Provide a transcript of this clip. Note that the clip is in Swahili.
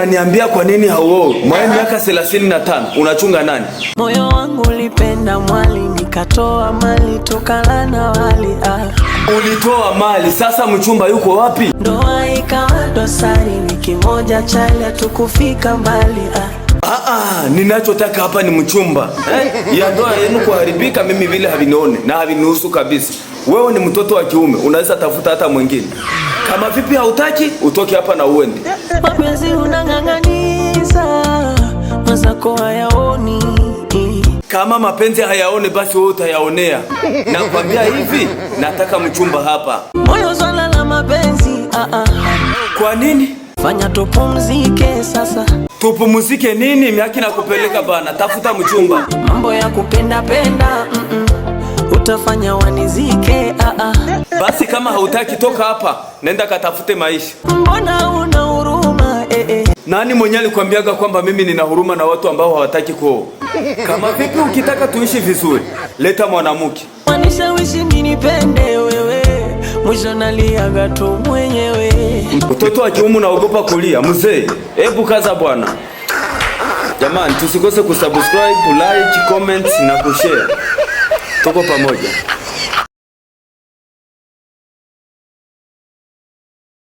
unaniambia kwa nini hauowi? Mwenye miaka 35 unachunga nani? Moyo wangu ulipenda mwali, nikatoa mali tukalana wali. Ulitoa mali, sasa mchumba yuko wapi? Ndoa ikawa dosari, wiki moja chali hatukufika mbali. Ninachotaka hapa ni mchumba. Ya ndoa yenu kuharibika mimi vile havinione na havinihusu kabisa. Wewe ni mtoto wa kiume, unaweza tafuta hata mwingine. Kama vipi hautaki, utoke hapa na uende. Mapenzi unang'ang'aniza, mazako hayaoni. Kama mapenzi hayaone basi wewe utayaonea. Nakwambia hivi, nataka mchumba hapa. Moyo swala la mapenzi, Kwa nini? Fanya tupumzike sasa. Tupumzike nini? Miaki na kupeleka bana, tafuta mchumba. Mambo ya kupenda penda, utafanya wanizike. Basi kama hautaki toka hapa, nenda katafute maisha. Mbona una huruma? Nani mwenye alikwambiaga kwamba mimi nina huruma na watu ambao hawataki kuoa? Kama vipi ukitaka tuishi vizuri, leta mwanamke. Wanishawishi ninipende wewe, mwisho naliaga tu mwenyewe. Mtoto wa kiume unaogopa kulia, mzee. Hebu kaza bwana. Jamani, tusikose kusubscribe, like, comment na kushare. Tuko pamoja.